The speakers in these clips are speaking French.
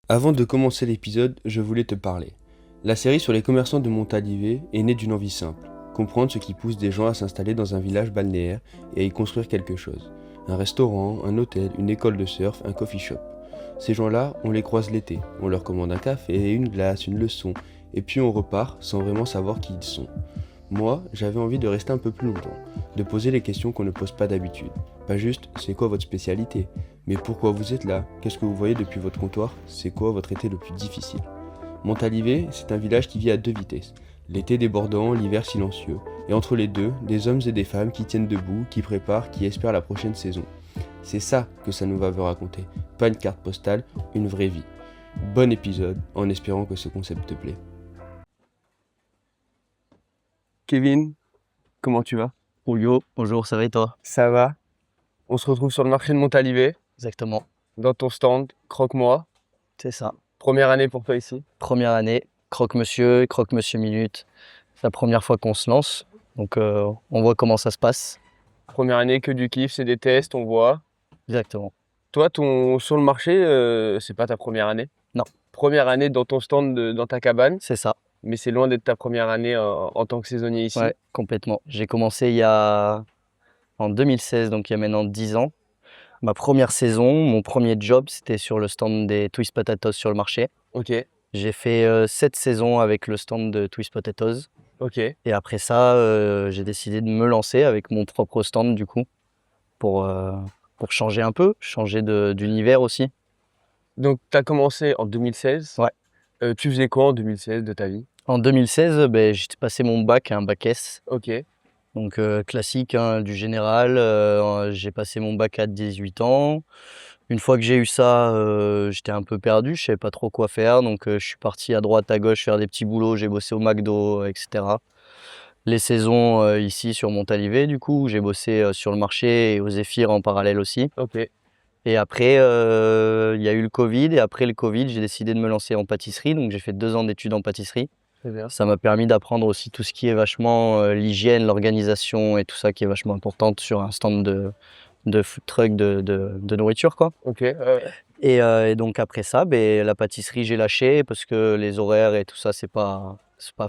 Avant de commencer l'épisode, je voulais te parler. La série sur les commerçants de Montalivet est née d'une envie simple, comprendre ce qui pousse des gens à s'installer dans un village balnéaire et à y construire quelque chose. Un restaurant, un hôtel, une école de surf, un coffee shop. Ces gens-là, on les croise l'été, on leur commande un café, une glace, une leçon, et puis on repart sans vraiment savoir qui ils sont. Moi, j'avais envie de rester un peu plus longtemps, de poser les questions qu'on ne pose pas d'habitude. Pas juste, c'est quoi votre spécialité? Mais pourquoi vous êtes là? Qu'est-ce que vous voyez depuis votre comptoir? C'est quoi votre été le plus difficile? Montalivet, c'est un village qui vit à deux vitesses. L'été débordant, l'hiver silencieux. Et entre les deux, des hommes et des femmes qui tiennent debout, qui préparent, qui espèrent la prochaine saison. C'est ça que ça nous va veut raconter. Pas une carte postale, une vraie vie. Bon épisode, en espérant que ce concept te plaît. Kevin, comment tu vas? Yo, bonjour, ça va et toi? Ça va? On se retrouve sur le marché de Montalivet, Exactement, dans ton stand, croque-moi. c'est ça. Première année pour toi ici. Première année, croque-monsieur minute. C'est la première fois qu'on se lance, donc on voit comment ça se passe. Première année, que du kiff, c'est des tests, on voit. Exactement. Toi, sur le marché, c'est pas ta première année. Non, Première année dans ton stand, dans ta cabane, c'est ça. mais c'est loin d'être ta première année en tant que saisonnier ici. Ouais, complètement. J'ai commencé en 2016, donc il y a maintenant 10 ans. Ma première saison, mon premier job, c'était sur le stand des Twist Potatoes sur le marché. Ok, J'ai fait 7 saisons avec le stand de Twist Potatoes. ok. Et après ça, j'ai décidé de me lancer avec mon propre stand du coup, pour, euh, pour changer un peu, changer d'univers aussi. Donc, tu as commencé en 2016. Ouais. Tu faisais quoi en 2016 de ta vie? En 2016, j'ai passé mon bac, un bac S, Ok, donc classique, hein, du général. J'ai passé mon bac à 18 ans. Une fois que j'ai eu ça, j'étais un peu perdu, je savais pas trop quoi faire, donc je suis parti à droite, à gauche faire des petits boulots. J'ai bossé au McDo, etc. Les saisons ici sur Montalivet, du coup, j'ai bossé sur le marché et au Zéphyr en parallèle aussi. ok. Et après, il y a eu le Covid, et après le Covid, j'ai décidé de me lancer en pâtisserie, donc j'ai fait 2 ans d'études en pâtisserie. Très bien. Ça m'a permis d'apprendre aussi tout ce qui est vachement l'hygiène, l'organisation et tout ça qui est vachement importante sur un stand de food truck de nourriture, quoi. Ok, Et donc après ça, la pâtisserie, j'ai lâché parce que les horaires et tout ça, c'est pas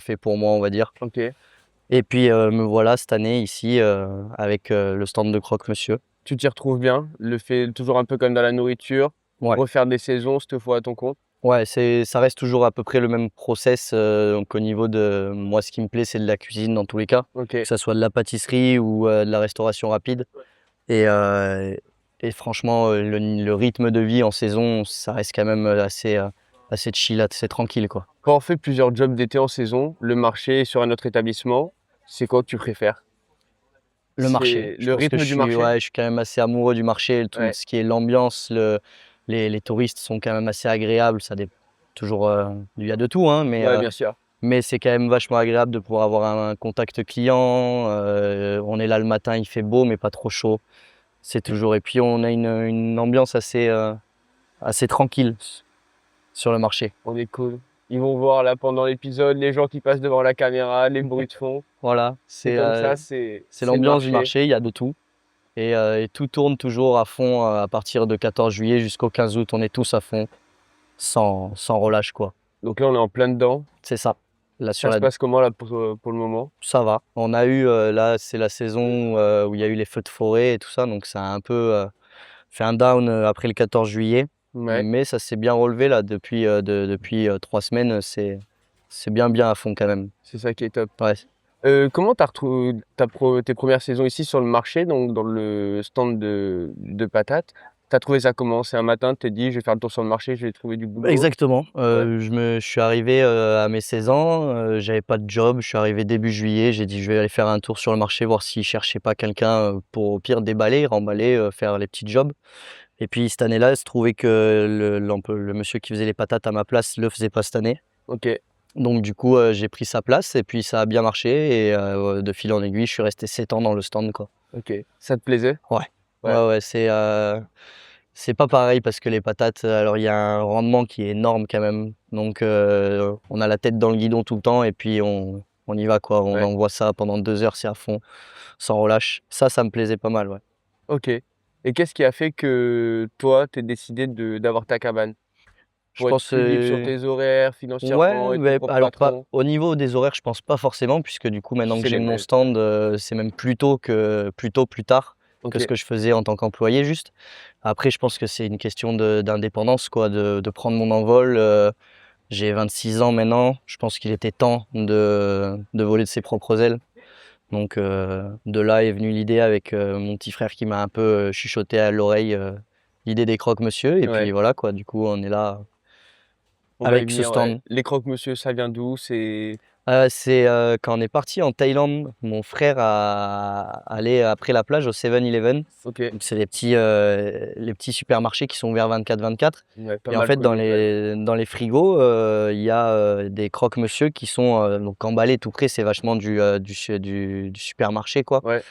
fait pour moi, on va dire. ok. Et puis me voilà cette année ici avec le stand de Croque-Monsieur. Tu t'y retrouves bien? Le fait toujours un peu comme dans la nourriture, Ouais. refaire des saisons cette fois à ton compte? Ouais, ça reste toujours à peu près le même process. Donc au niveau de moi, ce qui me plaît, c'est de la cuisine dans tous les cas, Ok. que ça soit de la pâtisserie ou de la restauration rapide. Et, euh, et franchement, le rythme de vie en saison, ça reste quand même assez chill, assez tranquille, quoi. Quand on fait plusieurs jobs d'été en saison, le marché sur un autre établissement, c'est quoi que tu préfères? Le marché, C'est je le pense que rythme du marché? je suis quand même assez amoureux du marché. Tout Ouais, ce qui est l'ambiance, les touristes sont quand même assez agréables. Toujours, il y a de tout, hein, ouais, bien sûr. mais c'est quand même vachement agréable de pouvoir avoir un contact client. On est là le matin, il fait beau, mais pas trop chaud. C'est toujours. Et puis on a une ambiance assez tranquille sur le marché. On est cool. Ils vont voir là pendant l'épisode les gens qui passent devant la caméra, les bruits de fond. Voilà, C'est comme ça, c'est c'est le l'ambiance du marché. marché, il y a de tout. Et tout tourne toujours à fond à partir de 14 juillet jusqu'au 15 août. On est tous à fond, sans relâche, quoi. Donc là, on est en plein dedans. C'est ça. Là, Ça se passe comment là pour le moment? ça va. On a eu, là, c'est la saison où il y a eu les feux de forêt et tout ça. Donc, ça a un peu fait un down après le 14 juillet. Ouais, Mais ça s'est bien relevé là depuis 3 semaines. C'est bien à fond quand même. c'est ça qui est top. Ouais. Comment t'as retrouvé tes premières saisons ici sur le marché, donc dans le stand de patates? T'as trouvé ça comment? C'est un matin, tu t'es dit, je vais faire le tour sur le marché, je vais trouver du boulot. Exactement. Ouais, Je suis arrivé à mes 16 ans, j'avais pas de job, je suis arrivé début juillet, j'ai dit je vais aller faire un tour sur le marché, voir s'ils cherchaient pas quelqu'un pour au pire déballer, remballer, faire les petits jobs. Et puis cette année-là, il se trouvait que le monsieur qui faisait les patates à ma place le faisait pas cette année. ok, Donc du coup, j'ai pris sa place et puis ça a bien marché et de fil en aiguille, je suis resté 7 ans dans le stand, quoi. ok. Ça te plaisait? Ouais. Ouais, Ouais, c'est pas pareil parce que les patates, alors il y a un rendement qui est énorme quand même. Donc on a la tête dans le guidon tout le temps et puis on y va, quoi. On ouais, envoie ça pendant 2 heures, c'est à fond, sans relâche. Ça me plaisait pas mal, ouais. ok. Et qu'est-ce qui a fait que toi, t'es décidé d'avoir ta cabane? Je pour être pense, plus libre sur tes horaires, financièrement, ouais, être ton mais propre alors pas patron? au niveau des horaires, je pense pas forcément puisque du coup maintenant que C'est j'ai les mon mêmes. stand, c'est même plus tard que ce OK. que je faisais en tant qu'employé juste. Après je pense que c'est une question d'indépendance quoi, de prendre mon envol, j'ai 26 ans maintenant, je pense qu'il était temps de voler de ses propres ailes. Donc de là est venue l'idée avec, mon petit frère qui m'a un peu, chuchoté à l'oreille, l'idée des croque-monsieur et puis Ouais, voilà quoi, du coup on est là on va y avec ce venir, ouais. stand. Les croque-monsieur, ça vient d'où? C'est C'est, quand on est parti en Thaïlande, mon frère allait après la plage au 7-Eleven. OK, Donc c'est les petits supermarchés qui sont ouverts 24/24 ouais, pas et en mal fait connu quand même. dans les frigos, il y a, des croque-monsieur qui sont, donc emballés tout prêt, c'est vachement du supermarché quoi. Ouais,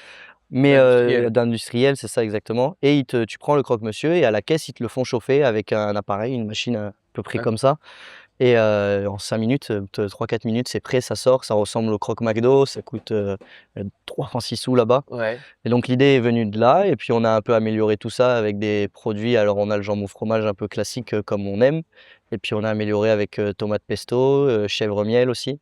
Mais l'industriel. d'industriel, c'est ça exactement et tu prends le croque-monsieur et à la caisse, ils te le font chauffer avec un appareil, une machine à peu près Ouais, comme ça et en 5 minutes, 3-4 minutes, c'est prêt, ça sort, ça ressemble au croque McDo, ça coûte, 3 francs 6 sous là-bas ouais, et donc l'idée est venue de là et puis on a un peu amélioré tout ça avec des produits. Alors on a le jambon fromage un peu classique, comme on aime et puis on a amélioré avec, tomate pesto, chèvre miel aussi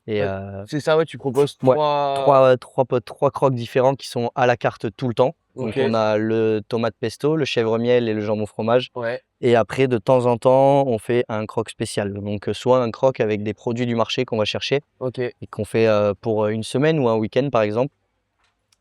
et ouais. C'est ça, ouais, tu proposes ouais, 3. 3 croques différents qui sont à la carte tout le temps. Donc on OK, a le tomate pesto, le chèvre miel et le jambon fromage ouais, et après de temps en temps, on fait un croque spécial. Donc soit un croque avec des produits du marché qu'on va chercher OK, et qu'on fait, pour, une semaine ou un week-end par exemple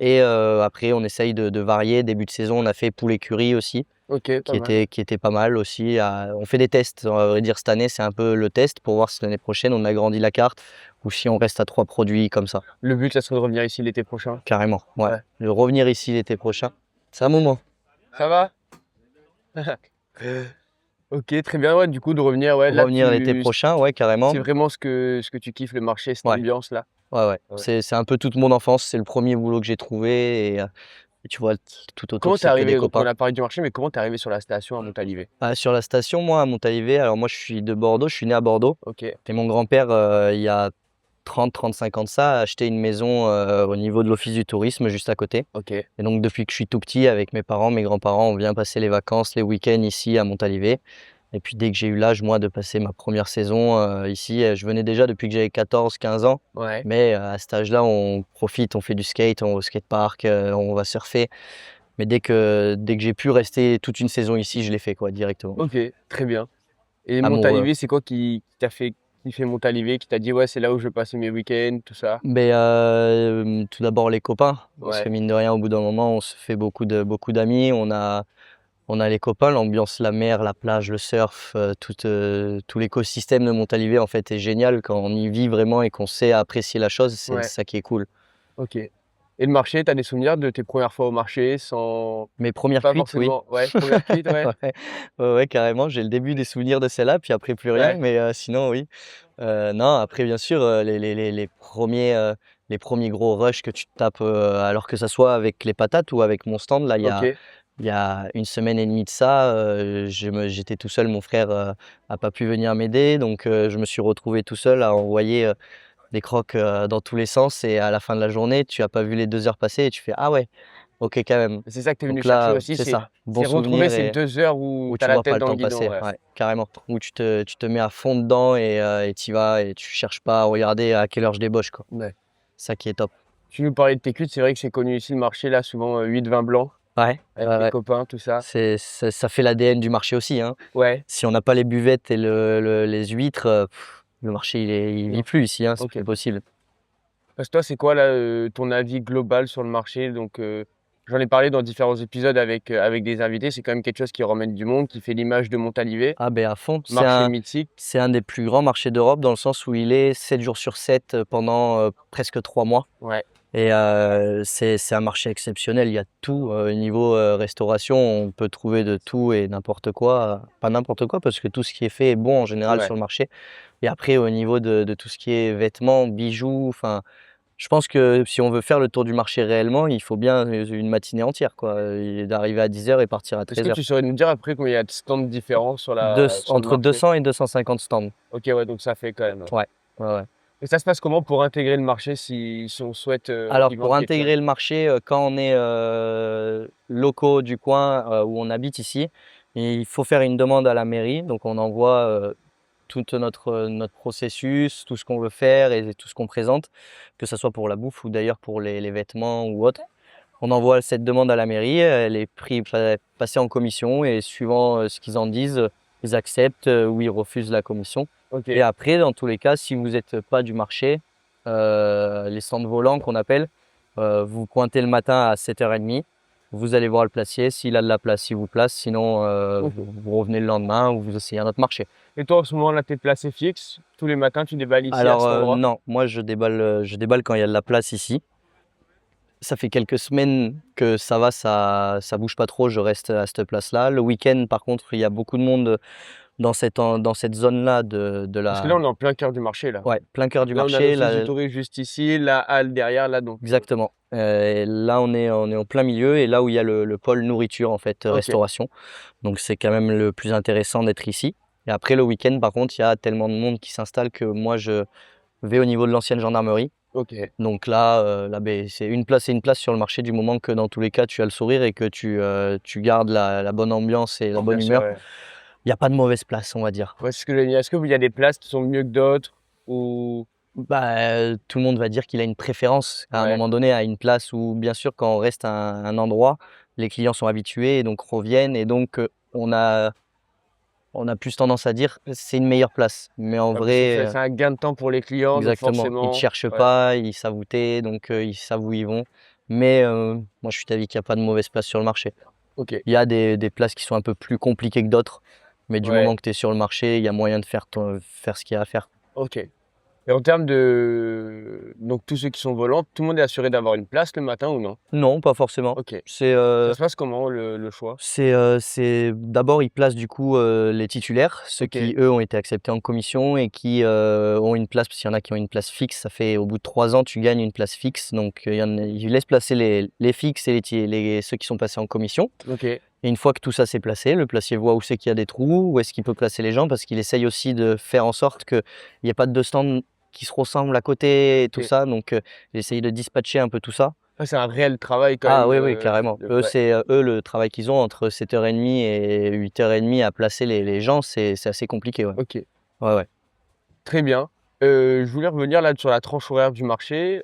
et après on essaye de varier. Début de saison, on a fait poulet curry aussi OK, pas mal. qui était pas mal aussi. On fait des tests, à vrai dire cette année, c'est un peu le test pour voir si l'année prochaine on agrandit la carte ou si on reste à 3 produits comme ça. Le but, ça serait de revenir ici l'été prochain? Carrément, ouais. Ouais. De revenir ici l'été prochain, c'est un moment. Ça va? OK, très bien, ouais, du coup, de revenir, ouais, là, Revenir l'été prochain, ouais, carrément. c'est vraiment ce que tu kiffes, le marché, cette Ouais, ambiance-là? ouais, ouais. Ouais. C'est un peu toute mon enfance, c'est le premier boulot que j'ai trouvé et tu vois, tout autour, Comment tu es c'est que des arrivé? Donc on copains. a parlé du marché, mais comment tu es arrivé sur la station à Montalivet? Sur la station, moi, à Montalivet, alors moi, je suis de Bordeaux, je suis né à Bordeaux OK, et mon grand-père, il y a 30-35 ans de ça, a acheté une maison, au niveau de l'office du tourisme juste à côté OK, et donc depuis que je suis tout petit avec mes parents, mes grands-parents, on vient passer les vacances, les week-ends ici à Montalivet. Et puis dès que j'ai eu l'âge, moi, de passer ma première saison, ici, je venais déjà depuis que j'avais 14-15 ans. ouais, Mais, à cet âge-là, on profite, on fait du skate, on va au skatepark, on va surfer. Mais dès que j'ai pu rester toute une saison ici, je l'ai fait quoi, directement. OK, très bien. Et Amoureux. Montalivet, c'est quoi qui t'a fait kiffer Montalivet, qui t'a dit: «Ouais, c'est là où je vais passer mes week-ends», tout ça? Mais, tout d'abord les copains, parce que Ouais, mine de rien, au bout d'un moment, on se fait beaucoup d'amis. On a les copains, l'ambiance, la mer, la plage, le surf, tout l'écosystème de Montalivet en fait est génial quand on y vit vraiment et qu'on sait apprécier la chose, c'est ouais, ça qui est cool. OK. Et le marché, tu as des souvenirs de tes premières fois au marché sans Mes premières pas cuites, oui. forcément ouais, première cuite, ouais, Ouais, ouais, ouais, carrément, j'ai le début des souvenirs de celle-là, puis après plus rien, ouais, mais sinon oui. Non, après bien sûr, les premiers gros rushs que tu te tapes, alors que ça soit avec les patates ou avec mon stand là, OK, il y a 1 semaine et demie de ça, j'étais tout seul, mon frère, a pas pu venir m'aider, donc je me suis retrouvé tout seul à envoyer, des crocs, dans tous les sens et à la fin de la journée, tu as pas vu les 2 heures passer et tu fais: «Ah ouais, OK quand même». c'est ça que tu es venu Donc chercher là, aussi, c'est c'est ça, bon c'est retrouver souvenir ces et 2 heures où où tu as tu la vois pas tête le dans le temps guidon, passer, ouais. ouais, carrément. Où tu te mets à fond dedans et tu y vas et tu cherches pas à regarder à quelle heure je débauche, quoi. Ouais. Ça qui est top. Tu nous parlais de tes cuites, c'est vrai que c'est connu ici le marché là, souvent, 8 vins blancs Ouais, avec ouais, les ouais. copains, tout ça. Ça fait l'ADN du marché aussi, hein. Ouais, Si on n'a pas les buvettes et les huîtres, le marché il vit non, plus ici, hein, c'est OK. plus possible. Parce que toi, c'est quoi là, ton avis global sur le marché? Donc, j'en ai parlé dans différents épisodes avec des invités, c'est quand même quelque chose qui ramène du monde, qui fait l'image de Montalivet, Ah beh, à fond, marché mythique. c'est un des plus grands marchés d'Europe dans le sens où il est 7 jours sur 7, pendant, presque 3 mois. Ouais, Et c'est un marché exceptionnel, il y a tout, niveau, restauration, on peut trouver de tout et n'importe quoi, pas n'importe quoi parce que tout ce qui est fait est bon en général ouais. sur le marché et après au niveau de tout ce qui est vêtements, bijoux, enfin, je pense que si on veut faire le tour du marché réellement, il faut bien, une matinée entière quoi, et d'arriver à 10 heures et partir à Est-ce que 13 tu heures. saurais nous dire après combien il y a de stands différents sur le Entre marché? 200 et 250 stands. OK, ouais, donc ça fait quand même. Ouais, ouais, ouais. Et ça se passe comment pour intégrer le marché si on souhaite, Alors y pour vendre quelque chose? intégrer le marché, quand on est, locaux du coin, où on habite ici, Et il faut faire une demande à la mairie, donc on envoie tout notre processus, tout ce qu'on veut faire et tout ce qu'on présente, que ce soit pour la bouffe ou d'ailleurs pour les vêtements ou autre. On envoie cette demande à la mairie, elle est passée en commission et suivant ce qu'ils en disent, ils acceptent ou ils refusent la commission. Ok. Et après, dans tous les cas, si vous n'êtes pas du marché, les stands volants qu'on appelle, vous pointez le matin à 7h30, vous allez voir le placier, s'il a de la place, il vous place, sinon vous revenez le lendemain ou vous essayez un autre marché. Et toi, en ce moment, là, t'es placé fixe. Tous les matins, tu déballes ici à cet endroit? Non, moi je déballe quand il y a de la place ici. Ça fait quelques semaines que ça va, ça bouge pas trop, je reste à cette place-là. Le week-end, par contre, il y a beaucoup de monde dans cette zone-là de Parce que là, la... on est en plein cœur du marché, là. Ouais, plein cœur du Là, on a marché. l'Office du tourisme juste ici, la halle derrière, là, donc. Exactement. Et là, on est en plein milieu et là où il y a le pôle nourriture, en fait, Ok. restauration. Donc, c'est quand même le plus intéressant d'être ici. Et après, le week-end, par contre, il y a tellement de monde qui s'installe que moi, je vais au niveau de l'ancienne gendarmerie. Ok. Donc là, c'est une place sur le marché du moment que dans tous les cas, tu as le sourire et que tu gardes la bonne ambiance et la bonne Bien sûr, humeur. ouais. Il n'y a pas de mauvaise place, on va dire. Ouais, c'est ce que j'allais dire. Est-ce qu'il y a des places qui sont mieux que d'autres ou... Tout le monde va dire qu'il a une préférence à un Ouais. moment donné à une place où, bien sûr, quand on reste à un endroit, les clients sont habitués et donc reviennent et donc on a plus tendance à dire c'est une meilleure place. Mais en Ouais, parce que vrai, c'est un gain de temps pour les clients, donc exactement, ils ne forcément. cherchent Ouais. pas, ils savent où t'es, donc ils savent où ils vont. Mais moi, je suis d'avis qu'il n'y a pas de mauvaise place sur le marché. Ok. Il y a des places qui sont un peu plus compliquées que d'autres, mais du Ouais. moment que tu es sur le marché, il y a moyen de faire ce qu'il y a à faire. Ok. Et en termes de... Donc, tous ceux qui sont volants, tout le monde est assuré d'avoir une place le matin ou non? Non, pas forcément. Ok. C'est Ça se passe comment, le choix? d'abord, ils placent du coup les titulaires, ceux Ok. qui eux ont été acceptés en commission et qui ont une place, parce qu'il y en a qui ont une place fixe. Ça fait au bout de 3 ans, tu gagnes une place fixe. Donc ils laissent placer les fixes et ceux qui sont passés en commission. Ok. Et une fois que tout ça s'est placé, le placier voit où c'est qu'il y a des trous, où est-ce qu'il peut placer les gens, parce qu'il essaye aussi de faire en sorte qu'il n'y ait pas de deux stands qui se ressemblent à côté et tout Ok. ça. Donc il essaye de dispatcher un peu tout ça. Ouais, c'est un réel travail quand Ah même. oui, oui, carrément. Eux, Ouais. c'est eux, le travail qu'ils ont entre 7h30 et 8h30 à placer les gens, c'est assez compliqué. Ouais. Ok. Ouais, ouais. Très bien. Je voulais revenir là sur la tranche horaire du marché.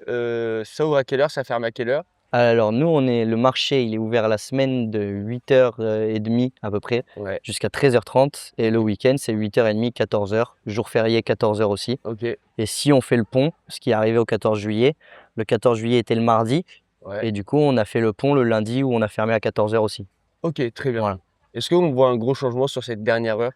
Ça ouvre à quelle heure? Ça ferme à quelle heure? Alors nous, le marché, il est ouvert la semaine de 8h30 à peu près Ouais. jusqu'à 13h30 et le week-end, c'est 8h30, 14h, jour férié 14h aussi. Ok. Et si on fait le pont, ce qui est arrivé au 14 juillet, le 14 juillet était le mardi Ouais. et du coup, on a fait le pont le lundi où on a fermé à 14h aussi. Ok, très bien. Voilà. Est-ce qu'on voit un gros changement sur cette dernière heure?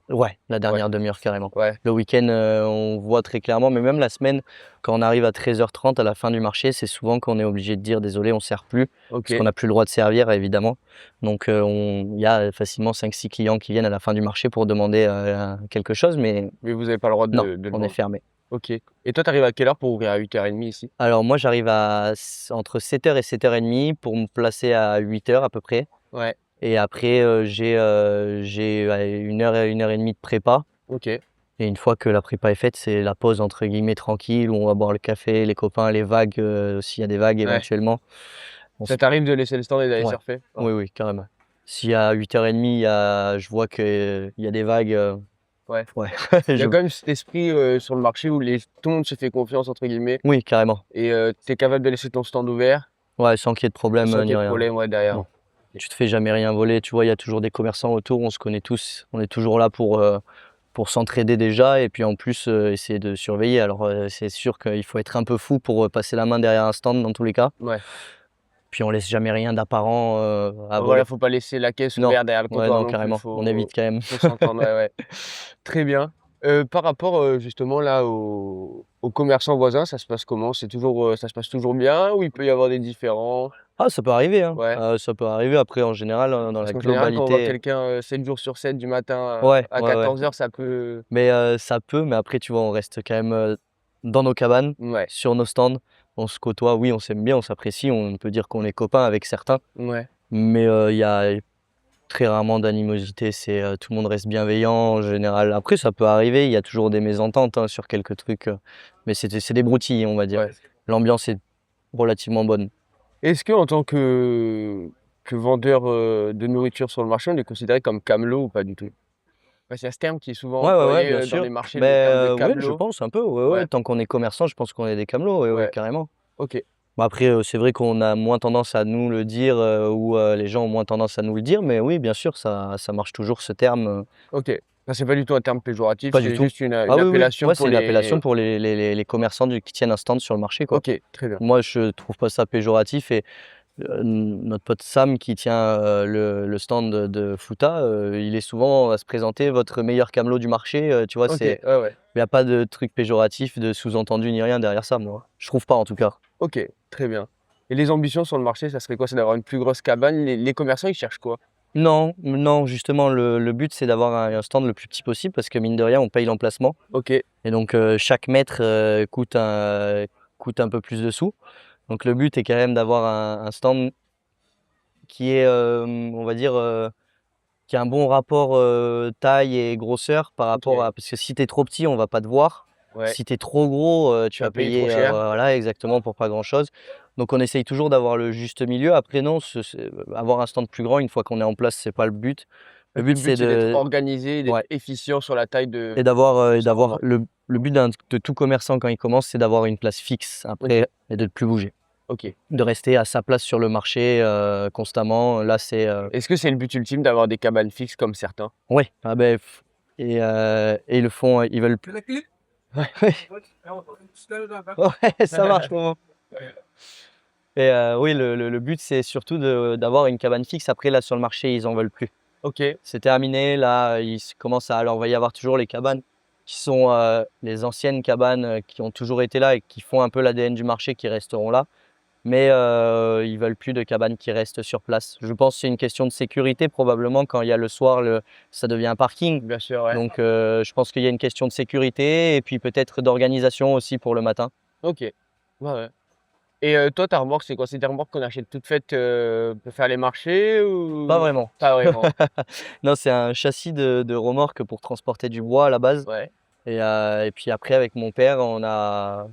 Ouais, la dernière demi-heure carrément. Ouais. Le week-end, on voit très clairement, mais même la semaine, quand on arrive à 13h30 à la fin du marché, c'est souvent qu'on est obligé de dire désolé, on ne sert plus, Ok. parce qu'on n'a plus le droit de servir évidemment. Donc il y a facilement 5-6 clients qui viennent à la fin du marché pour demander quelque chose, mais Mais vous n'avez pas le droit non, de le on est vendre. fermé. Ok. Et toi, tu arrives à quelle heure pour ouvrir à 8h30 ici? Alors moi j'arrive entre 7h et 7h30 pour me placer à 8h à peu près. Ouais. Et après j'ai 1 heure et 1h30 de prépa. Ok. Et une fois que la prépa est faite, c'est la pause entre guillemets tranquille où on va boire le café, les copains, les vagues, s'il y a des vagues Ouais. éventuellement. Ça t'arrive de laisser le stand et d'aller Ouais. surfer? Oui, oui, carrément. Si à 8h30, je vois qu'il y a des vagues, Ouais. ouais. Il y a quand même cet esprit sur le marché où tout le monde se fait confiance, entre guillemets, Oui, carrément. et tu es capable de laisser ton stand ouvert Ouais, sans qu'il y ait de problème sans qu'il y ni ait de rien. problème, ouais, derrière. Non. Tu te fais jamais rien voler, tu vois, il y a toujours des commerçants autour, on se connaît tous, on est toujours là pour s'entraider déjà et puis en plus essayer de surveiller. Alors c'est sûr qu'il faut être un peu fou pour passer la main derrière un stand dans tous les cas. Ouais. Puis on laisse jamais rien d'apparent à Voilà, voler. faut pas laisser la caisse Non, ouverte derrière le ouais, comptoir non, non plus. carrément, on évite quand même. Faut s'entendre, ouais, ouais. Très bien. Par rapport justement là aux commerçants voisins, ça se passe comment? C'est toujours, ça se passe toujours bien ou il peut y avoir des différends? Ah, ça peut arriver, hein. Ouais. Ça peut arriver. Après, en général, dans Parce la qu'en général, quand on voit globalité, quelqu'un 7 jours sur 7 du matin ouais, à ouais, ouais. 14h, ça peut. Mais ça peut, mais après, tu vois, on reste quand même dans nos cabanes, Ouais, sur nos stands. On se côtoie, oui, on s'aime bien, on s'apprécie, on peut dire qu'on est copains avec certains. ouais. Mais il y a très rarement d'animosité, tout le monde reste bienveillant en général. Après, ça peut arriver, il y a toujours des mésententes hein, sur quelques trucs, mais c'est des broutilles, on va dire. Ouais. L'ambiance est relativement bonne. Est-ce que en tant que que vendeur de nourriture sur le marché, on est considéré comme camelot ou pas du tout? Parce qu'il y a ce terme qui est souvent Ouais, ouais, ouais, employé bien dans les sûr. marchés, le terme de Mais ouais, je camelot. pense un peu, ouais, ouais. Ouais, Tant qu'on est commerçant, je pense qu'on est des camelots, ouais, ouais, ouais, carrément. ok, Bon après, c'est vrai qu'on a moins tendance à nous le dire, ou les gens ont moins tendance à nous le dire, mais oui, bien sûr, ça marche toujours ce terme, ok. Ça, c'est pas du tout un terme péjoratif, pas du c'est tout. juste une Ah oui, oui, appellation ouais, pour c'est une appellation les... pour les commerçants qui tiennent un stand sur le marché, quoi. Ok, très bien. Moi, je trouve pas ça péjoratif et notre pote Sam qui tient, le stand de Fouta, il est souvent à se présenter: «Votre meilleur camelot du marché», tu vois? Ok, ouais, ouais. Il y a pas de truc péjoratif, de sous-entendu ni rien derrière ça, moi. Je trouve pas en tout cas. Ok, très bien. Et les ambitions sur le marché, ça serait quoi? C'est d'avoir une plus grosse cabane? Les commerçants, ils cherchent quoi? Non, non, justement le but c'est d'avoir un stand le plus petit possible parce que mine de rien on paye l'emplacement Ok, et donc chaque mètre, coûte un peu plus de sous. Donc le but est quand même d'avoir un stand qui est, on va dire, qui a un bon rapport, taille et grosseur par rapport ok, à parce que si tu es trop petit, on va pas te voir. ouais. Si tu es trop gros, tu Tu vas vas payer trop payer, cher? voilà exactement pour pas grand chose. Donc on essaye toujours d'avoir le juste milieu. Après non, avoir un stand plus grand une fois qu'on est en place, c'est pas le but. Le Donc le but but, c'est c'est d'être de organisé, d'être ouais efficient sur la taille et de son d'avoir remorque. le but de tout commerçant quand il commence, c'est d'avoir une place fixe Ok, après et de ne plus bouger. ok. De rester à sa place sur le marché, constamment. Là c'est, Est-ce que c'est le but ultime d'avoir des cabanes fixes comme certains? ouais, ah beh, et ils le font, ils veulent كده كليب Ouais. ouais, ده ouais, ça marche pour moi. Et oui, le but, c'est surtout d'avoir une cabane fixe. Après, là, sur le marché, ils en veulent plus. Ok, C'est terminé. Là, commence à, alors, il va y avoir toujours les cabanes qui sont les anciennes cabanes qui ont toujours été là et qui font un peu l'ADN du marché, qui resteront là. Mais ils veulent plus de cabanes qui restent sur place. Je pense que c'est une question de sécurité. Probablement, quand il y a le soir, ça devient un parking. bien sûr, ouais. Donc, je pense qu'il y a une question de sécurité et puis peut-être d'organisation aussi pour le matin. Ok, ouais, ouais. Et toi, ta remorque, c'est quoi? C'est des remorques qu'on achète toutes faites pour faire les marchés Pas ou vraiment. pas vraiment? Non, c'est un châssis de remorque pour transporter du bois à la base. Ouais, Et puis après, avec mon père, on a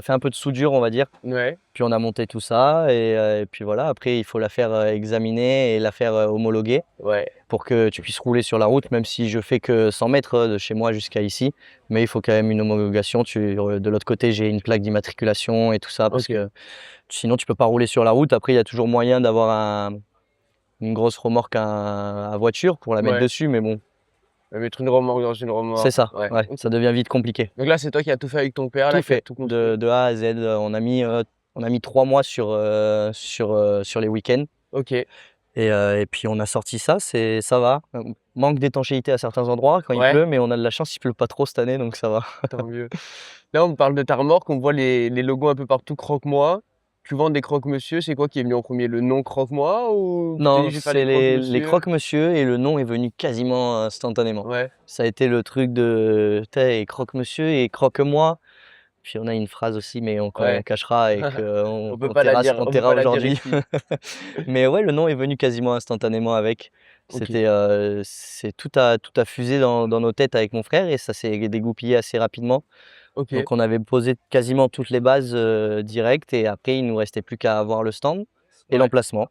fait un peu de soudure, on va dire. ouais, Puis on a monté tout ça. Et puis voilà, après, il faut la faire examiner et la faire homologuer ouais. pour que tu puisses rouler sur la route, même si je fais que 100 mètres de chez moi jusqu'à ici. Mais il faut quand même une homologation. De l'autre côté, j'ai une plaque d'immatriculation et tout ça, parce Ok. que sinon, tu peux pas rouler sur la route. Après, il y a toujours moyen d'avoir une grosse remorque à voiture pour la mettre Ouais. dessus, mais bon, Mettre une remorque dans une c'est remorque. ça, Ouais. ouais, Ok. ça devient vite compliqué. Donc là, c'est toi qui as tout fait avec ton père, Tout là, qui a fait, tout construit. de A à Z. On a mis 3 mois sur les week-ends Ok, et puis on a sorti ça, ça va. Manque d'étanchéité à certains endroits quand il ouais, pleut, mais on a de la chance, il pleut pas trop cette année, donc ça va. tant mieux. Là, on me parle de ta remorque, on voit les logos un peu partout, Croque-Moi. Tu vends des croque-monsieur, c'est quoi qui est venu en premier? Le nom Croque-Moi ou tu t'es dit Non, je vais faire c'est des les croque-monsieur? croque-monsieur et le nom est venu quasiment instantanément. Ouais, Ça a été le truc de: «Tu croque-monsieur et croque-moi». Puis on a une phrase aussi, mais qu'on ouais. cachera et qu'on On peut pas la dire, on on peut taira pas la dire aujourd'hui. ici. Mais ouais, le nom est venu quasiment instantanément avec. Ok, C'est tout a fusé dans nos têtes avec mon frère et ça s'est dégoupillé assez rapidement. ok, Donc on avait posé quasiment toutes les bases, direct et après il nous restait plus qu'à avoir le stand et ouais. l'emplacement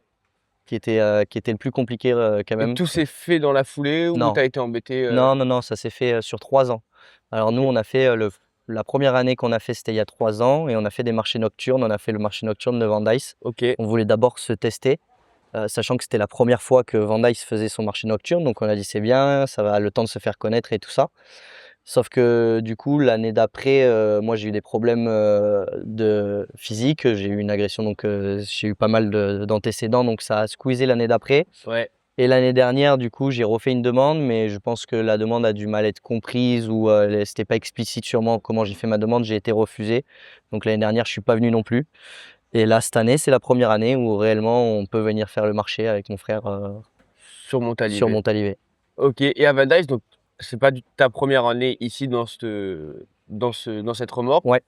qui était le plus compliqué, quand Et même. tout s'est fait dans la foulée ou Non, t'as été embêté non, non, non, ça s'est fait, sur 3 ans. Alors nous, Ok, on a fait, la première année qu'on a fait, c'était il y a 3 ans et on a fait des marchés nocturnes. On a fait le marché nocturne de Vendice. ok, On voulait d'abord se tester, sachant que c'était la première fois que Vendice faisait son marché nocturne. Donc on a dit: «C'est bien, ça va le temps de se faire connaître et tout ça». Sauf que du coup, l'année d'après, moi j'ai eu des problèmes, de physique. J'ai eu une agression, donc j'ai eu pas mal d'antécédents, donc ça a squeezé l'année d'après. ouais, Et l'année dernière, du coup, j'ai refait une demande, mais je pense que la demande a du mal à être comprise ou c'était pas explicite sûrement comment j'ai fait ma demande. J'ai été refusé. Donc l'année dernière, je suis pas venu non plus. Et là, cette année, c'est la première année où réellement on peut venir faire le marché avec mon frère sur sur Montalivet. Montalivet. Ok, et à Van Dyke, donc c'est pas ta première année ici dans cette remorque. Ouais,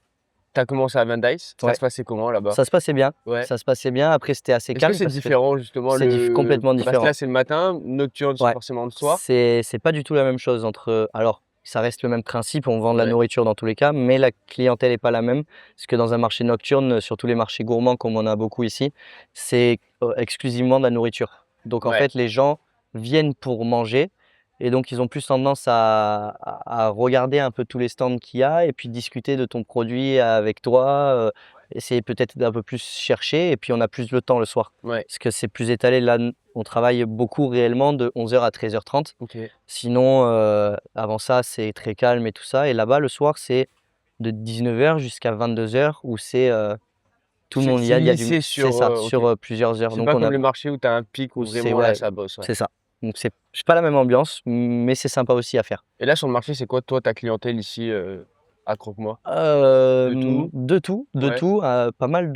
T'as commencé à Van Dyke, ça ouais. se passait comment là-bas? Ça se passait bien. Ouais. Ça se passait bien. Après, c'était assez Est-ce que calme c'est parce que différent justement c'est complètement parce que là différent. c'est le matin, nocturne c'est Ouais, forcément le soir? c'est pas du tout la même chose entre. Alors, ça reste le même principe, on vend de la Ouais, nourriture dans tous les cas, mais la clientèle est pas la même. Parce que dans un marché nocturne, surtout les marchés gourmands comme on a beaucoup ici, c'est exclusivement de la nourriture. Donc en Ouais. fait, les gens viennent pour manger et donc ils ont plus tendance à regarder un peu tous les stands qu'il y a et puis discuter de ton produit avec toi, essayer peut-être d'un peu plus chercher et puis on a plus le temps le soir. Ouais. Parce que c'est plus étalé. Là, on travaille beaucoup réellement de 11h à 13h30. OK. Sinon, avant ça, c'est très calme et tout ça. Et là-bas, le soir, c'est de 19h jusqu'à 22h où c'est tout le monde. C'est Il y a du. lissé C'est sur, ça, OK. sur plusieurs heures. C'est Donc pas on comme a. le marché où tu as un pic où C'est vraiment là ouais, ça bosse, ouais. c'est ça. Donc c'est pas la même ambiance, mais c'est sympa aussi à faire. Et là sur le marché, c'est quoi toi ta clientèle ici, à Croque-Moi? De tout? De Ouais. tout, pas mal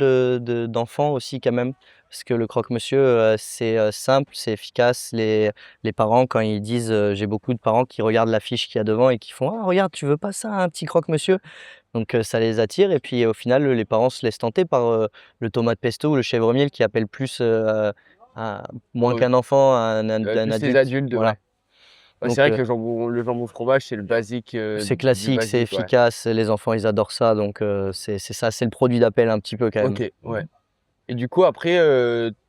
d'enfants aussi quand même, parce que le croque-monsieur, c'est, simple, c'est efficace. Les parents quand ils disent, j'ai beaucoup de parents qui regardent l'affiche qu'il y a devant et qui font: «Ah regarde, tu veux pas ça, un petit croque-monsieur?» Donc ça les attire et puis au final, les parents se laissent tenter par, le tomate pesto ou le chèvre miel qui appelle plus, un moins Ouais, qu'un enfant, un plus les adulte. adultes, Voilà, ouais. Ouais, c'est donc vrai que le jambon fromage, c'est le basique, c'est du classique, c'est basique, ouais. efficace, les enfants ils adorent ça donc c'est ça, c'est le produit d'appel un petit peu quand même. OK, ouais. Et du coup après,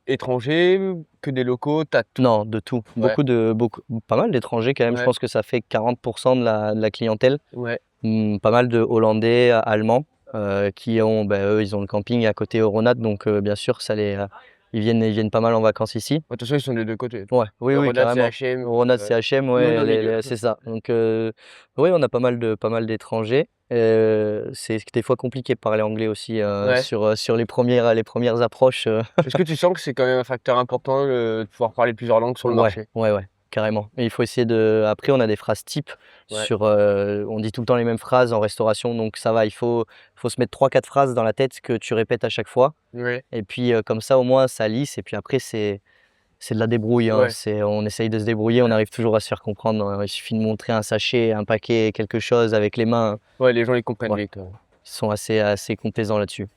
étrangers, que des locaux, tu as tout? Non, de tout. Ouais, Beaucoup pas mal d'étrangers quand même, je ouais, pense que ça fait 40 de la clientèle. ouais. Pas mal de Hollandais, Allemands, qui ont, eux, ils ont le camping à côté Euronat donc bien sûr ça les, ils viennent pas mal en vacances ici. De toute façon, ils sont des 2 côtés. Ouais, oui, oui, Euronat, c'est carrément. H&M, Euronat, c'est H&M, nous on est ouais, au milieu. c'est ça. Donc oui, on a pas mal d'étrangers. C'est des fois compliqué de parler anglais aussi, Ouais. sur les premières approches, Est-ce que tu sens que c'est quand même un facteur important, de pouvoir parler plusieurs langues sur le Ouais, marché? ouais, ouais, carrément. Et il faut essayer de. Après, on a des phrases types Ouais. sur. On dit tout le temps les mêmes phrases en restauration, donc ça va. Faut se mettre 3 4 phrases dans la tête que tu répètes à chaque fois. Ouais. Et puis comme ça, au moins, ça lisse. Et puis après, c'est de la débrouille, hein. Ouais. On essaye de se débrouiller. On arrive toujours à se faire comprendre, hein. Il suffit de montrer un sachet, un paquet, quelque chose avec les mains. Ouais, les gens, ils comprennent Ouais, vite, ouais. ils sont assez complaisants là-dessus.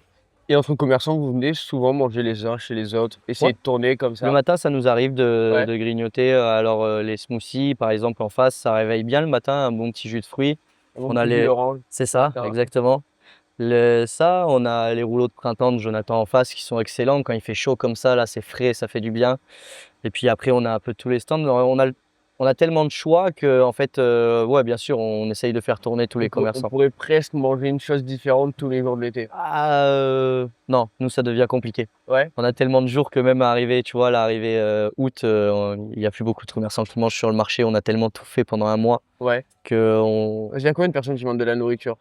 Et entre commerçants, vous venez souvent manger les uns chez les autres, essayer Ouais. de tourner comme Le ça? matin, ça nous arrive Ouais. de grignoter. Alors, les smoothies, par exemple, en face, ça réveille bien le matin, un bon petit jus de fruits. Un bon On a petit jus les d'orange, C'est ça, ça. exactement. Ça, on a les rouleaux de printemps de Jonathan en face qui sont excellents. Quand il fait chaud comme ça, là, c'est frais, ça fait du bien. Et puis après, on a un peu tous les stands. On a tellement de choix que, en fait, ouais, bien sûr, on essaye de faire tourner tous les On commerçants. pourrait presque manger une chose différente tous les jours de l'été. Ah, non, nous, ça devient compliqué. Ouais? On a tellement de jours que même arrivé, tu vois, l'arrivée août, il n'y a plus beaucoup de commerçants qui mangent sur le marché. On a tellement tout fait pendant un mois Ouais. que on, Il y a combien de personnes qui vendent de la nourriture?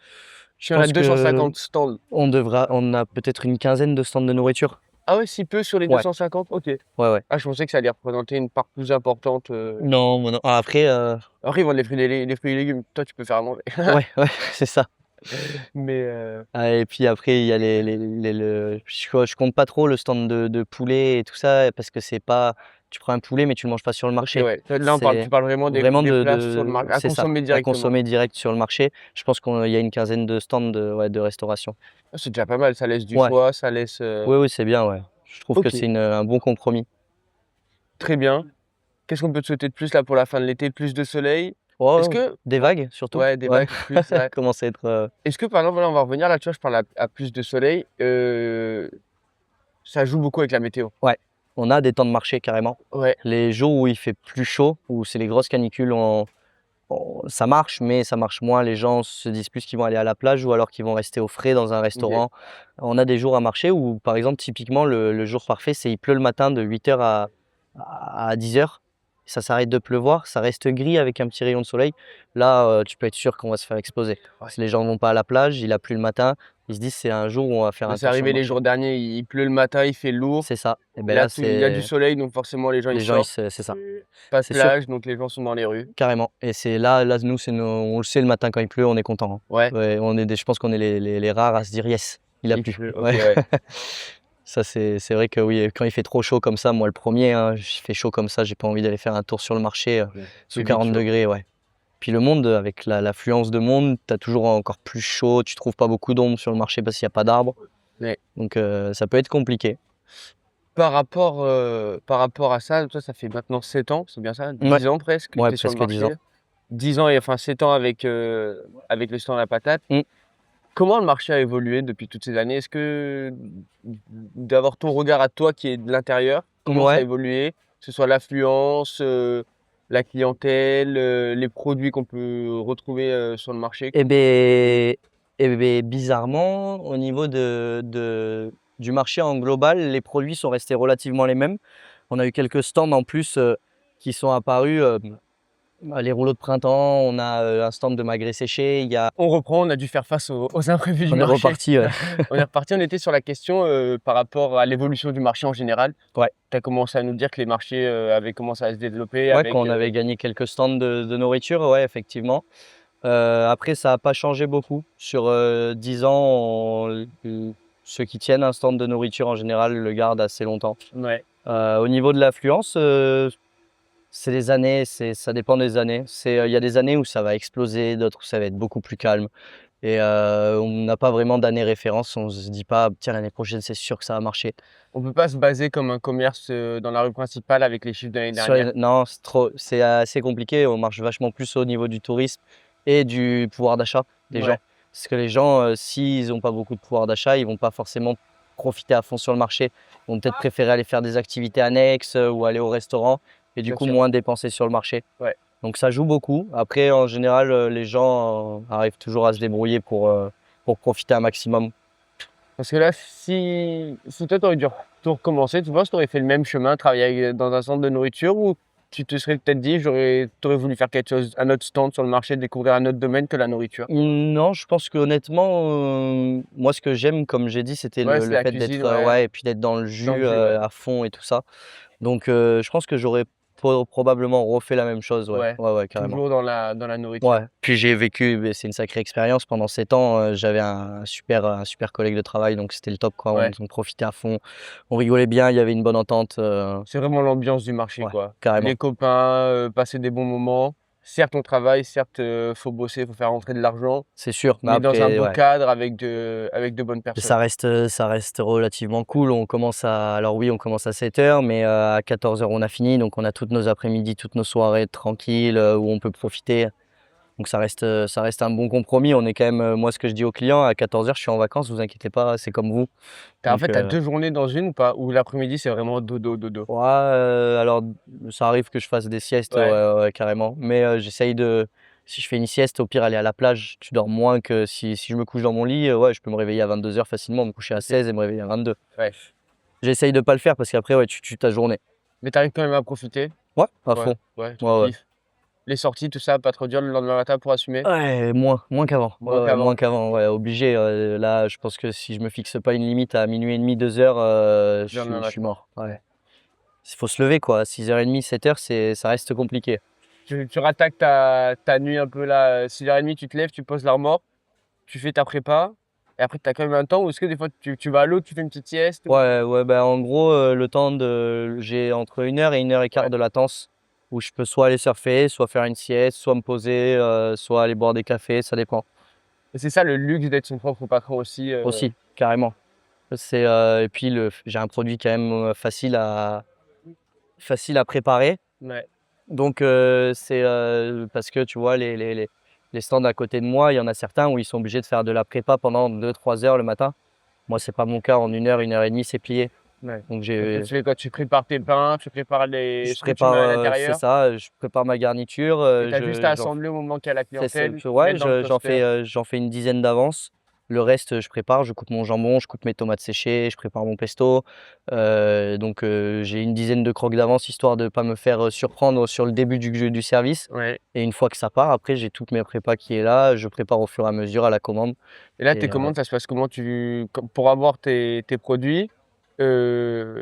je Il y en a pense que 250 stands. on a peut-être une quinzaine de stands de nourriture. Ah ouais, si peu sur les Ouais. 250? OK. Ouais, ouais. Ah, je pensais que ça allait représenter une part plus importante, Non, non. Ah, après, Après ils vendent les fruits et légumes. Toi, tu peux faire à manger. ouais, ouais, c'est ça. Mais Ah, et puis après, il y a je compte pas trop le stand de poulet et tout ça parce que c'est pas. Tu prends un poulet, mais tu le manges pas sur le OK, marché. ouais. Là, tu C'est parles vraiment vraiment des plats sur le marché à c'est ça, consommer à directement. consommer direct sur le marché. Je pense qu'il y a une quinzaine de stands ouais, de restauration. Ah, c'est déjà pas mal, ça laisse du Ouais, choix, ça laisse, oui, oui, c'est bien, ouais. Je trouve que OK, c'est un bon compromis. très bien. Qu'est-ce qu'on peut te souhaiter de plus là pour la fin de l'été? Plus de soleil? Est-ce Oh, que des vagues surtout. ouais, des Ouais, vagues plus, ouais. commence à être. Est-ce que par exemple, là, on va revenir là, tu vois, je parle à plus de soleil, ça joue beaucoup avec la météo? Ouais, on a des temps de marché carrément. Ouais, Les jours où il fait plus chaud, où c'est les grosses canicules, ça marche, mais ça marche moins. Les gens se disent plus qu'ils vont aller à la plage ou alors qu'ils vont rester au frais dans un OK. restaurant. On a des jours à marcher où, par exemple, typiquement, le jour parfait, c'est il pleut le matin de 8h à 10h. Ça s'arrête de pleuvoir, ça reste gris avec un petit rayon de soleil. Là, tu peux être sûr qu'on va se faire exploser. Ouais. Les gens ne vont pas à la plage, il a plu le matin. Ils se disent c'est un jour où on va faire Bah, un c'est tour sur arrivé le les marché. jours derniers, il pleut le matin, il fait lourd. C'est ça. Et ben Là, là, il y a du c'est soleil, donc forcément les gens ils les gens, sortent. c'est ça. Pas de C'est sûr. plage, donc les gens sont dans les rues. Carrément. Et c'est là, nous, on le sait le matin quand il pleut, on est content, hein. Ouais. Ouais, je pense qu'on est les rares à se dire yes, il a Il plu. pleut, OK, Ouais. ouais. Ça, c'est vrai que oui, quand il fait trop chaud comme ça, moi le premier, hein, il fait chaud comme ça, j'ai pas envie d'aller faire un tour sur le marché Ouais, sous c'est vite 40 chaud. degrés, ouais. Puis le monde, avec l'affluence de monde, tu as toujours encore plus chaud, tu trouves pas beaucoup d'ombre sur le marché parce qu'il n'y a pas d'arbres. Ouais. Donc ça peut être compliqué. Par rapport à ça, toi, ça fait maintenant 7 ans, c'est bien ça? 10 Ouais. ans presque que Ouais, tu es sur le presque 10 ans. marché? 10 ans et enfin 7 ans avec le stand à la patate. Mmh. Comment le marché a évolué depuis toutes ces années? Est-ce que d'avoir ton regard à toi qui est de l'intérieur, comment ça a Ouais. évolué? Que ce soit l'affluence, la clientèle, les produits qu'on peut retrouver sur le marché? Bizarrement, au niveau du marché en global, les produits sont restés relativement les mêmes. On a eu quelques stands en plus qui sont apparus. Les rouleaux de printemps, on a un stand de magret séché. On reprend, on a dû faire face aux imprévus du On est marché. reparti. Ouais. On est reparti, on était sur la question par rapport à l'évolution du marché en général. Ouais. Tu as commencé à nous dire que les marchés avaient commencé à se développer. Ouais, quand on avait gagné quelques stands de nourriture, ouais, effectivement. Après, ça n'a pas changé beaucoup. Sur 10 ans, ceux qui tiennent un stand de nourriture en général le gardent assez longtemps. Ouais. Au niveau de l'affluence, c'est des années, ça dépend des années. Il y a des années où ça va exploser, d'autres où ça va être beaucoup plus calme. Et on n'a pas vraiment d'année référence. On se dit pas, tiens, l'année prochaine, c'est sûr que ça va marcher. On peut pas se baser comme un commerce dans la rue principale avec les chiffres de l'année dernière. Non, c'est assez compliqué. On marche vachement plus au niveau du tourisme et du pouvoir d'achat des gens. Parce que les gens, s'ils n'ont pas beaucoup de pouvoir d'achat, ils vont pas forcément profiter à fond sur le marché. Ils vont peut-être préférer aller faire des activités annexes ou aller au restaurant et du Bien coup sûr. moins dépenser sur le marché. Ouais. Donc ça joue beaucoup. Après, en général, les gens arrivent toujours à se débrouiller pour profiter un maximum. Parce que là, si toi, tu aurais dû tout recommencer, tu penses que tu aurais fait le même chemin, travailler dans un centre de nourriture, ou tu te serais peut-être dit, tu aurais voulu faire quelque chose, un autre stand sur le marché, découvrir un autre domaine que la nourriture? Non, je pense qu'honnêtement, moi, ce que j'aime, comme j'ai dit, c'était Ouais, le c'est la fait cuisine, d'être ouais. et puis d'être dans le jus, Dans le jus, ouais. à fond et tout ça. Donc, je pense que j'aurais probablement refait la même chose, ouais. Ouais, Ouais, carrément. toujours dans la nourriture. Ouais, puis j'ai vécu, c'est une sacrée expérience pendant 7 ans. J'avais un super collègue de travail, donc c'était le top, quoi. Ouais. On profitait à fond, on rigolait bien, il y avait une bonne entente. C'est vraiment l'ambiance du marché, Ouais, quoi. carrément. Les copains, passer des bons moments. Certes, on travaille, certes, faut bosser, faut faire rentrer de l'argent, C'est sûr, mais dans un après, beau ouais. cadre avec de bonnes personnes. Ça reste relativement cool. Alors oui, on commence à 7 h, mais à 14 h, on a fini. Donc, on a toutes nos après-midi, toutes nos soirées tranquilles où on peut profiter. Donc, ça reste un bon compromis. On est quand même, moi, ce que je dis aux clients, à 14 h, je suis en vacances, vous inquiétez pas, c'est comme vous. En Donc, fait, tu as 2 journées dans une ou pas? Ou l'après-midi, c'est vraiment dodo, dodo? ouais, alors, ça arrive que je fasse des siestes, Ouais. ouais, carrément. Mais si je fais une sieste, au pire, aller à la plage, tu dors moins que si je me couche dans mon lit. Ouais, je peux me réveiller à 22 h facilement, me coucher à 16 et me réveiller à 22. Ouais. J'essaye de pas le faire parce qu'après, ouais, tu tues ta journée. Mais tu arrives quand même à profiter? Ouais, à Ouais, fond. ouais, tu Ouais. kiffes. Les sorties, tout ça, pas trop dur le lendemain matin pour assumer? Ouais, moins qu'avant. Moins Ouais, qu'avant. moins qu'avant, ouais, obligé. Là, je pense que si je me fixe pas une limite à minuit et demi, 2 h, je Lendemain suis matin. mort. Ouais. Il faut se lever, quoi. 6 h 30, 7 h, ça reste compliqué. Tu rattaques ta nuit un peu là, 6h30, tu te lèves, tu poses l'armoire, tu fais ta prépa, et après tu as quand même un temps où est-ce que des fois tu vas à l'eau, tu fais une petite sieste? Ouais, bah, en gros, j'ai entre 1 h et 1 h 15 Ouais. de latence où je peux soit aller surfer, soit faire une sieste, soit me poser, soit aller boire des cafés, ça dépend. Et c'est ça le luxe d'être son propre patron aussi. Aussi, carrément. Et puis j'ai un produit quand même facile à préparer. Ouais. Donc parce que tu vois, les stands à côté de moi, il y en a certains où ils sont obligés de faire de la prépa pendant 2-3 heures le matin. Moi, c'est pas mon cas. En 1 h, 1 h 30, c'est plié. Ouais. Donc Donc, tu fais quoi? Tu prépares tes pains, tu prépares je ce que tu mets à prépare, c'est l'intérieur, ça, je prépare ma garniture. et tu as juste à assembler au moment qu'il y a la clientèle, Ouais, mettre dans le toaster. j'en fais une dizaine d'avance. Le reste, je prépare, je coupe mon jambon, je coupe mes tomates séchées, je prépare mon pesto. Donc, j'ai une dizaine de croques d'avance histoire de ne pas me faire surprendre sur le début du service. Ouais. Et une fois que ça part, après, j'ai toutes mes prépas qui est là. Je prépare au fur et à mesure à la commande. Et là, Et, tes commandes, ça se passe comment? Pour avoir tes produits, euh,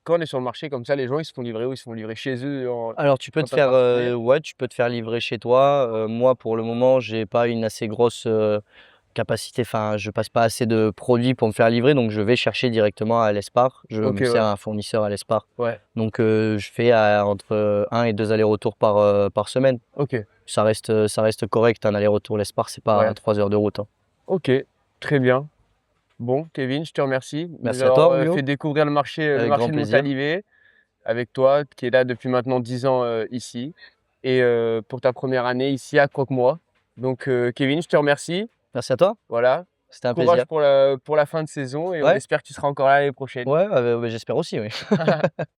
quand on est sur le marché comme ça, les gens ils se font livrer où? Ils se font livrer chez eux Alors, tu peux en te tant que faire, particulier? ouais, tu peux te faire livrer chez toi. Moi, pour le moment, j'ai pas une assez grosse capacité. Enfin, je passe pas assez de produits pour me faire livrer, donc je vais chercher directement à l'Espar. Je Ok, me sers ouais. un fournisseur à l'Espar. Ouais. Donc, je fais entre 1 et 2 allers-retours par semaine. Ok. Ça reste correct. Un aller-retour l'Espar, c'est pas Ouais. 3 heures de route, hein. Ok. Très bien. Bon, Kevin, je te remercie de nous Merci à toi, avoir Rouliot. fait découvrir le Avec grand marché de plaisir. Montalivet avec toi, qui est là depuis maintenant 10 ans ici, et pour ta première année ici à Croque-Moi. Donc, Kevin, je te remercie. Merci à toi. Voilà. C'était un Courage plaisir. pour la fin de saison, et on Ouais, espère que tu seras encore là l'année prochaine. ouais, j'espère aussi, oui.